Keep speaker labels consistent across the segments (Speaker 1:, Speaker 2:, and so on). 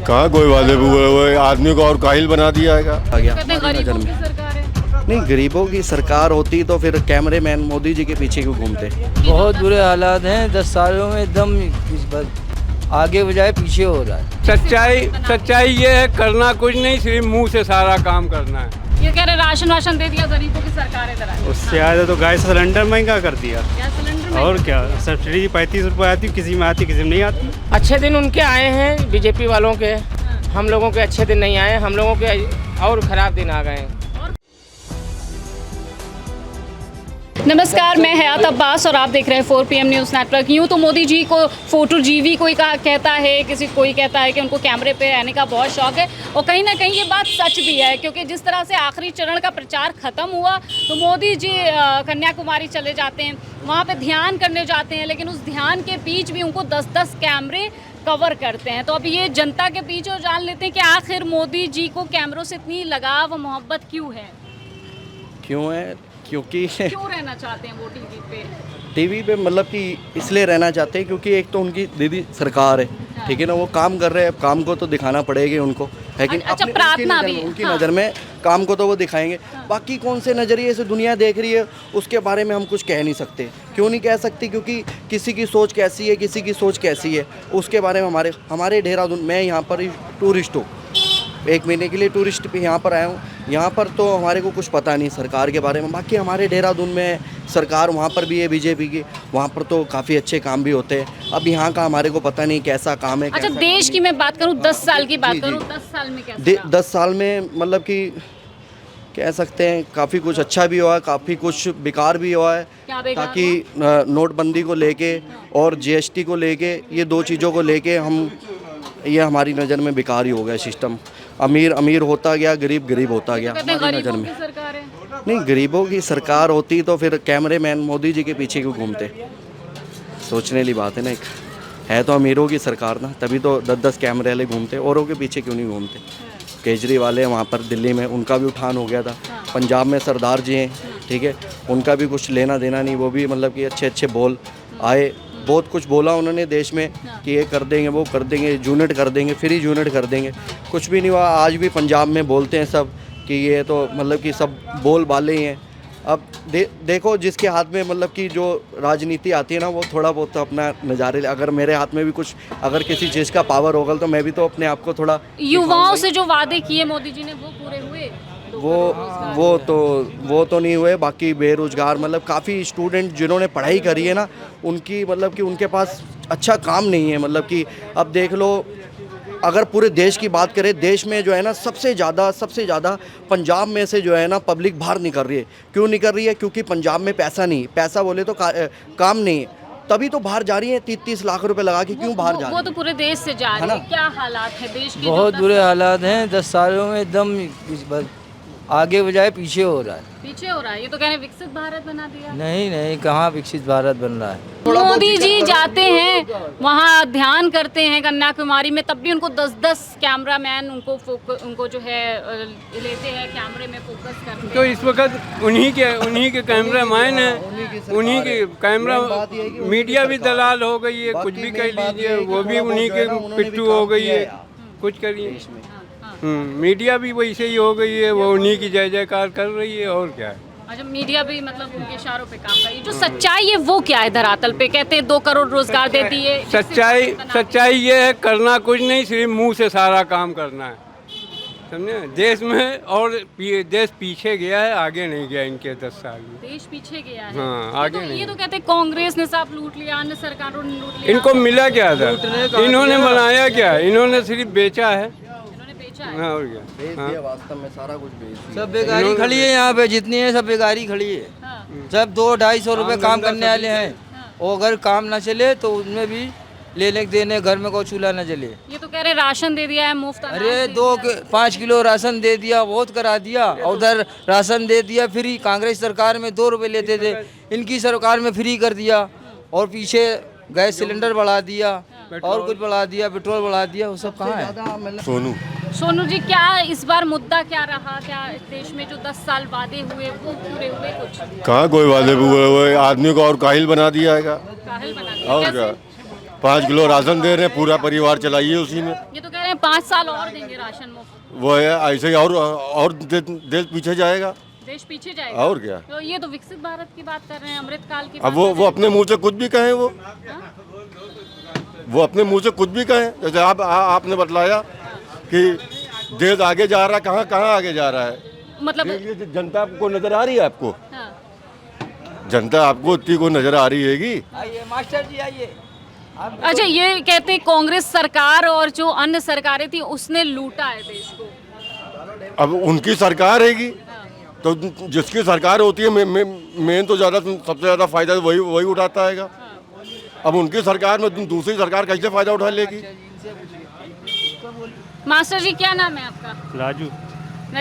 Speaker 1: कहाँ कोई वादे वो आदमी को और काहिल बना दिया है।
Speaker 2: आ गया
Speaker 3: कहते हैं गरीबों की सरकार है।
Speaker 2: नहीं, गरीबों की सरकार होती तो फिर कैमरेमैन मोदी जी के पीछे क्यों घूमते।
Speaker 4: बहुत बुरे हालात हैं 10 सालों में, एकदम इस बार आगे बजाय पीछे हो रहा है।
Speaker 5: सच्चाई ये है, करना कुछ नहीं, सिर्फ मुंह से सारा काम करना है।
Speaker 3: ये कह रहे राशन दे दिया, गरीबों की सरकार है तरह।
Speaker 6: उससे ज़्यादा तो गैस सिलेंडर महंगा कर दिया।
Speaker 3: गैस सिलेंडर में
Speaker 6: और क्या, सब्सिडी 35 रुपये आती, किसी में आती किसी में नहीं आती।
Speaker 7: अच्छे दिन उनके आए हैं बीजेपी वालों के, हम लोगों के अच्छे दिन नहीं आए, हम लोगों के और ख़राब दिन आ गए हैं।
Speaker 3: नमस्कार, मैं हयात अब्बास और आप देख रहे हैं 4 PM न्यूज़ नेटवर्क। यूँ तो मोदी जी को फोटो जीवी कोई कहता है, कोई कहता है कि उनको कैमरे पे रहने का बहुत शौक है, और कहीं ना कहीं ये बात सच भी है, क्योंकि जिस तरह से आखिरी चरण का प्रचार ख़त्म हुआ तो मोदी जी कन्याकुमारी चले जाते हैं, वहाँ पे ध्यान करने जाते हैं, लेकिन उस ध्यान के बीच भी उनको 10-10 कैमरे कवर करते हैं। तो अब ये जनता के बीच और जान लेते हैं कि आखिर मोदी जी को कैमरों से इतनी लगाव और मोहब्बत क्यों है,
Speaker 2: क्यों है? क्योंकि
Speaker 3: क्यों रहना चाहते हैं वो टीवी पे।
Speaker 2: मतलब कि इसलिए रहना चाहते हैं क्योंकि एक तो उनकी दीदी सरकार है, ठीक है ना, वो काम कर रहे हैं, अब काम को तो दिखाना पड़ेगा उनको, लेकिन
Speaker 3: अच्छा, प्रार्थना भी
Speaker 2: उनकी नज़र में काम को तो वो दिखाएंगे। बाकी कौन से नज़रिए से दुनिया देख रही है उसके बारे में हम कुछ कह नहीं सकते। क्यों नहीं कह सकते? क्योंकि किसी की सोच कैसी है, किसी की सोच कैसी है, उसके बारे में हमारे देहरादून, मैं यहाँ पर टूरिस्ट हूँ, 1 महीने के लिए टूरिस्ट पे यहाँ पर आया हूँ। यहाँ पर तो हमारे को कुछ पता नहीं सरकार के बारे में। बाकी हमारे देहरादून में सरकार वहाँ पर भी है बीजेपी की, वहाँ पर तो काफ़ी अच्छे काम भी होते हैं। अब यहाँ का हमारे को पता नहीं कैसा काम है।
Speaker 3: अच्छा, देश की मैं बात करूँ, 10 साल की बात करूँ, 10 साल में कैसा
Speaker 2: 10 साल में मतलब कि कह सकते हैं काफ़ी कुछ अच्छा भी हुआ है, काफ़ी कुछ बेकार भी हुआ है। ताकि नोटबंदी को लेके और GST को लेके, ये 2 चीज़ों को लेके ये हमारी नज़र में बेकार ही हो गया सिस्टम। अमीर अमीर होता गया, गरीब गरीब होता गया हमारी नज़र में।
Speaker 3: सरकार है।
Speaker 2: नहीं, गरीबों की सरकार होती तो फिर कैमरेमैन मोदी जी के पीछे क्यों घूमते। सोचने वाली बात है ना, एक है तो अमीरों की सरकार ना, तभी तो 10-10 कैमरे वाले घूमते, औरों के पीछे क्यों नहीं घूमते। केजरीवाल है वहाँ पर दिल्ली में, उनका भी उठान हो गया था। पंजाब में सरदार जी हैं, ठीक है, उनका भी कुछ लेना देना नहीं, वो भी मतलब कि अच्छे अच्छे बोल आए, बहुत कुछ बोला उन्होंने देश में कि ये कर देंगे, वो कर देंगे, यूनिट कर देंगे, फ्री यूनिट कर देंगे, कुछ भी नहीं हुआ। आज भी पंजाब में बोलते हैं सब कि ये तो मतलब कि सब बोल बाले ही हैं। अब देखो, जिसके हाथ में मतलब कि जो राजनीति आती है ना, वो थोड़ा बहुत तो अपना नज़ारे, अगर मेरे हाथ में भी कुछ, अगर किसी चीज़ का पावर होगा तो मैं भी तो अपने आप को थोड़ा,
Speaker 3: युवाओं से जो वादे किए मोदी जी ने वो पूरे हुए?
Speaker 2: वो तो नहीं हुए। बाकी बेरोजगार, मतलब काफ़ी स्टूडेंट जिन्होंने पढ़ाई करी है ना, उनकी मतलब कि उनके पास अच्छा काम नहीं है। मतलब कि अब देख लो, अगर पूरे देश की बात करें, देश में जो है ना सबसे ज़्यादा पंजाब में से जो है ना पब्लिक बाहर नहीं कर रही है। क्यों नहीं कर रही है? क्योंकि पंजाब में पैसा नहीं, पैसा बोले तो काम नहीं है, तभी तो बाहर जा रही है। 30-30 लाख रुपए लगा के क्यों बाहर जा रही है?
Speaker 3: वो तो पूरे देश से जा रही है। क्या हालात है देश के?
Speaker 4: बहुत बुरे हालात हैं 10 सालों में, एकदम इस बार आगे बजाय पीछे हो रहा है।
Speaker 3: पीछे हो रहा है। ये तो कह रहे विकसित भारत बना दिया।
Speaker 4: नहीं, कहाँ विकसित भारत बन रहा है।
Speaker 3: मोदी जी जाते हैं वहाँ, ध्यान करते हैं कन्याकुमारी में, तब भी उनको 10-10 कैमरामैन उनको जो है लेते हैं, कैमरे में फोकस करते हैं।
Speaker 5: तो इस वक्त उन्हीं के कैमरामैन हैं, उन्हीं के कैमरा, मीडिया भी दलाल हो गई है, कुछ भी कह लीजिए, वो भी उन्हीं के पिट्ठू हो गई है, कुछ करिए। मीडिया भी वैसे ही हो गई है, वो उन्हीं की जय जयकार कर रही है, और क्या है।
Speaker 3: अच्छा, मीडिया भी मतलब उनके इशारों पे काम कर रही है। जो सच्चाई है वो क्या है धरातल पे? कहते हैं 2 करोड़ रोजगार देती है।
Speaker 5: सच्चाई ये है, करना कुछ नहीं, सिर्फ मुंह से सारा काम करना है, समझे। देश में और देश पीछे गया है, आगे नहीं गया इनके 10 साल में।
Speaker 3: देश पीछे गया है।
Speaker 5: हाँ, आगे नहीं।
Speaker 3: ये तो कहते हैं कांग्रेस ने सब लूट लिया, अन्य सरकारों ने लूट लिया।
Speaker 5: इनको मिला क्या था? इन्होंने बनाया क्या? इन्होंने सिर्फ बेचा है। हाँ, और क्या।
Speaker 2: वास्तव में सारा कुछ बेच दिया।
Speaker 4: सब बेकारी खड़ी है यहाँ पे, जितनी है सब बेकारी खड़ी है। सब 200-250 रुपये काम करने वाले हैं, और अगर काम ना चले तो उनमें भी लेने देने, घर में कोई चूल्हा न जले।
Speaker 3: ये तो कह रहे राशन दे दिया है मुफ्त।
Speaker 4: अरे 5 किलो राशन दे दिया, बहुत करा दिया। उधर राशन दे दिया फ्री, कांग्रेस सरकार में 2 रुपये लेते थे, इनकी सरकार में फ्री कर दिया। और पीछे गैस सिलेंडर बढ़ा दिया, और कुछ बढ़ा दिया, पेट्रोल बढ़ा दिया, वो सब कहाँ है?
Speaker 3: सोनू जी, क्या इस बार मुद्दा क्या रहा? क्या देश में जो 10 साल वादे हुए वो पूरे हुए? कुछ
Speaker 1: कहाँ कोई वादे वो आदमी को और काहिल बना दिया है।
Speaker 3: काहिल बना दिया।
Speaker 1: और क्या, 5 किलो राशन दे रहे हैं, पूरा परिवार चलाइए उसी में।
Speaker 3: ये तो कह रहे हैं 5 साल और देंगे राशन मुफ्त।
Speaker 1: वो है ऐसे ही और देश पीछे जाएगा,
Speaker 3: देश पीछे जाएगा
Speaker 1: और क्या।
Speaker 3: तो ये तो विकसित भारत की बात कर रहे हैं, अमृतकाल की
Speaker 1: अब
Speaker 3: बात कर रहे
Speaker 1: वो अपने मुंह से कुछ भी कहें, वो अपने मुंह से कुछ भी कहें। जैसे आपने बतलाया कि देश आगे जा रहा है, कहाँ आगे जा रहा है।
Speaker 3: मतलब
Speaker 1: ये जनता को नजर आ रही है आपको?
Speaker 3: हाँ।
Speaker 1: जनता आपको इतनी को नजर आ रही हैगी?
Speaker 4: आइए मास्टर जी आइए।
Speaker 3: अच्छा, ये कहते हैं कांग्रेस सरकार और जो अन्य सरकारें थी उसने लूटा है देश को।
Speaker 1: अब उनकी सरकार हैगी तो जिसकी सरकार होती है मेन तो सबसे ज़्यादा फायदा वही उठाता हैगा। अब उनकी सरकार में दूसरी सरकार कैसे फायदा उठा लेगी?
Speaker 3: मास्टर जी, क्या नाम है आपका?
Speaker 6: राजू।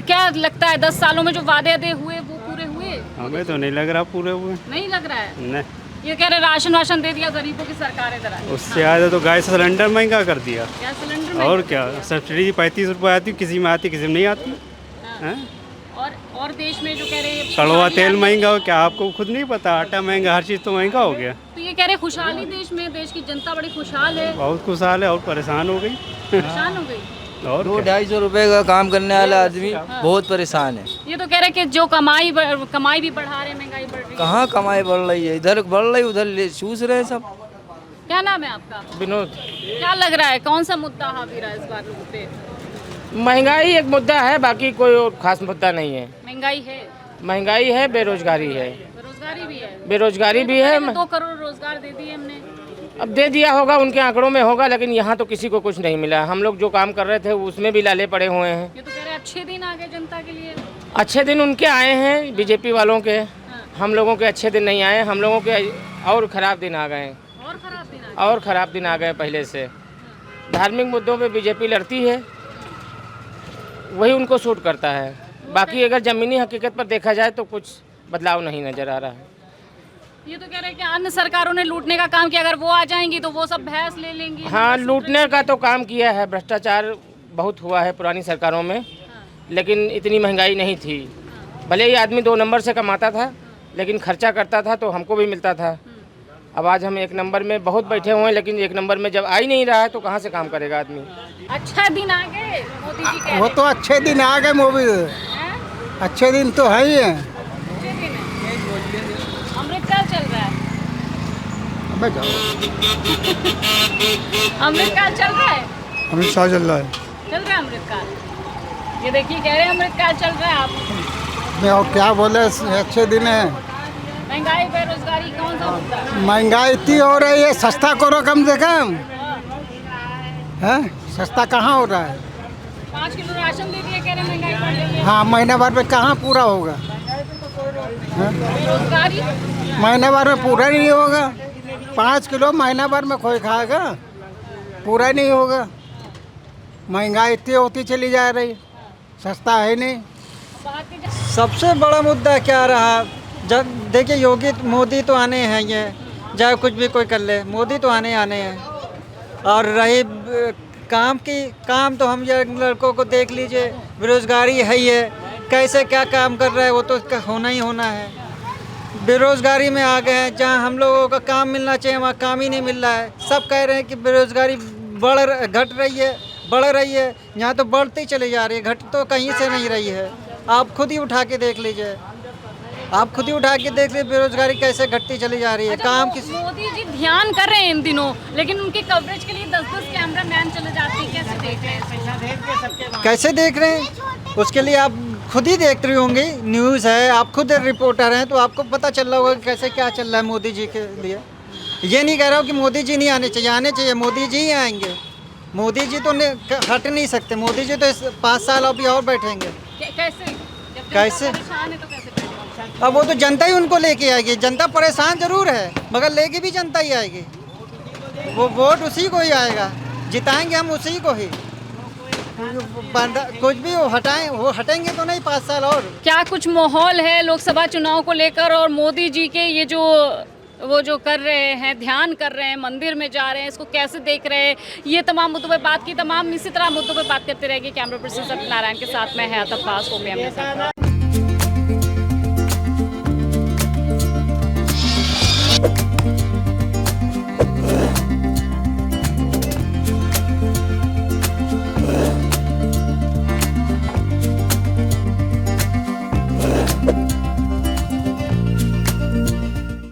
Speaker 3: क्या लगता है 10 सालों में जो वादे हुए वो पूरे हुए?
Speaker 6: हमें तो नहीं लग रहा पूरे हुए।
Speaker 3: नहीं लग रहा है।
Speaker 6: नहीं,
Speaker 3: ये कह रहे राशन दे दिया गरीबों की सरकार इधर आई।
Speaker 6: उससे ज़्यादा तो गैस सिलेंडर महंगा कर दिया।
Speaker 3: गैस सिलेंडर
Speaker 6: और क्या, सब्सिडी 35 रुपये आती, किसी में आती किसी में नहीं आती। हैं?
Speaker 3: और देश में जो कह रहे हैं
Speaker 6: कड़वा तेल महंगा हो, क्या आपको खुद नहीं पता? आटा महंगा, हर चीज़ तो महंगा हो गया।
Speaker 3: तो ये कह रहे खुशहाली देश में, देश की जनता बड़ी खुशहाल है।
Speaker 6: बहुत खुशहाल है और परेशान हो गई।
Speaker 3: परेशान हो गई।
Speaker 6: और
Speaker 4: 200-250 रुपए का काम करने वाला आदमी बहुत परेशान है।
Speaker 3: ये तो कह रहे कि जो कमाई भी बढ़ा रहे, महंगाई बढ़ रही है।
Speaker 4: कहाँ कमाई बढ़ रही है, इधर बढ़ रही उधर चूस रहे हैं सब।
Speaker 3: क्या नाम है आपका?
Speaker 7: विनोद।
Speaker 3: क्या लग रहा है कौन सा मुद्दा हावी रहा है इस बार लोगों पे?
Speaker 7: महंगाई एक मुद्दा है, बाकी कोई और खास मुद्दा नहीं है।
Speaker 3: महंगाई है,
Speaker 7: महंगाई है, बेरोजगारी है।
Speaker 3: बेरोजगारी भी है।
Speaker 7: बेरोजगारी भी है।
Speaker 3: 2 करोड़ रोजगार दे दिए हमने।
Speaker 7: अब दे दिया होगा, उनके आंकड़ों में होगा, लेकिन यहाँ तो किसी को कुछ नहीं मिला। हम लोग जो काम कर रहे थे उसमें भी लाले पड़े हुए हैं।
Speaker 3: ये तो कह रहे अच्छे दिन आ गए जनता के लिए।
Speaker 7: अच्छे दिन उनके आए हैं, बीजेपी वालों के। हम लोगों के अच्छे दिन नहीं आए, हम लोगों के और ख़राब दिन आ गए।
Speaker 3: और खराब दिन
Speaker 7: और ख़राब दिन आ गए पहले से। धार्मिक मुद्दों पे बीजेपी लड़ती है, वही उनको सूट करता है। बाकी अगर ज़मीनी हकीकत पर देखा जाए तो कुछ बदलाव नहीं नज़र आ रहा है।
Speaker 3: ये तो कह रहे हैं कि अन्य सरकारों ने लूटने का काम किया, अगर वो आ जाएंगी तो वो सब भैंस ले लेंगी।
Speaker 7: हाँ, लूटने का तो काम किया है, भ्रष्टाचार बहुत हुआ है पुरानी सरकारों में, लेकिन इतनी महंगाई नहीं थी। भले ही आदमी 2 नंबर से कमाता था, लेकिन खर्चा करता था तो हमको भी मिलता था। अब आज हम 1 नंबर में बहुत बैठे हुए हैं, लेकिन 1 नंबर में जब आ ही नहीं रहा है तो कहाँ से काम करेगा आदमी।
Speaker 3: अच्छा दिन आ गए मोदी जी कह
Speaker 8: वो तो अच्छे दिन आ गए मोदी, अच्छे दिन तो है ही है।
Speaker 3: अच्छे दिन है। अमृतकाल चल रहा है। अमृतकाल चल रहा है।
Speaker 8: अमृतसर चल रहा है।
Speaker 3: चल रहा है अमृतकाल। ये देखिए कह रहे हैं अमृतकाल चल रहा है। आप
Speaker 8: मैं और क्या बोले, अच्छे दिन है।
Speaker 3: महंगाई बेरोजगारी कौन सा मुद्दा है?
Speaker 8: महंगाई इतनी हो रही है, सस्ता करो कम से कम। है सस्ता कहाँ हो रहा है?
Speaker 3: 5 किलो राशन दे दिए, कह रहे महंगाई बढ़ रही है।
Speaker 8: हाँ, महीने भर में कहाँ पूरा होगा?
Speaker 3: बेरोजगारी
Speaker 8: महीने भर में पूरा नहीं होगा। 5 किलो महीना भर में कोई खाएगा? पूरा नहीं होगा। महंगाई इतनी होती चली जा रही, सस्ता है नहीं।
Speaker 9: सबसे बड़ा मुद्दा क्या रहा, जब देखिए योगी मोदी तो आने हैं, ये चाहे कुछ भी कोई कर ले, मोदी तो आने हैं। और रही काम तो हम ये लड़कों को देख लीजिए, बेरोजगारी है ही है, कैसे क्या काम कर रहा है वो तो होना ही होना है। बेरोजगारी में आ गए हैं, जहाँ हम लोगों का काम मिलना चाहिए वहाँ काम ही नहीं मिल रहा है। सब कह रहे हैं कि बेरोजगारी घट रही है, बढ़ रही है, यहाँ तो बढ़ती चली जा रही है, घट तो कहीं से नहीं रही है। आप खुद ही उठा के देख लीजिए, बेरोजगारी कैसे घटती चली जा रही है। काम किसी
Speaker 3: मोदी जी ध्यान कर रहे हैं इन दिनों, लेकिन उनके कवरेज के लिए 10-10 कैमरा मैन चले जाते हैं। कैसे देख रहे हैं?
Speaker 9: कैसे देख रहे हैं, उसके लिए आप खुद ही देख रही होंगी, न्यूज़ है, आप खुद रिपोर्टर हैं तो आपको पता चल रहा होगा कि कैसे क्या चल रहा है मोदी जी के लिए। ये नहीं कह रहा हूँ कि मोदी जी नहीं आने चाहिए, मोदी जी ही आएंगे। मोदी जी तो हट नहीं सकते, मोदी जी तो 5 साल अभी और बैठेंगे। कैसे? अब वो तो जनता ही उनको लेके आएगी। जनता परेशान जरूर है, मगर लेके भी जनता ही आएगी। वो वोट उसी को ही आएगा, जिताएंगे हम उसी को ही। कुछ भी वो हटेंगे तो नहीं 5 साल और।
Speaker 3: क्या कुछ माहौल है लोकसभा चुनाव को लेकर, और मोदी जी के ये वो जो कर रहे हैं, ध्यान कर रहे हैं, मंदिर में जा रहे हैं, इसको कैसे देख रहे हैं? ये तमाम मुद्दों पे बात की, तमाम इसी तरह मुद्दों पे बात करते रहेंगे। कैमरा पर्सन सत्यनारायण के साथ मैं हयात अब्बास, OPM।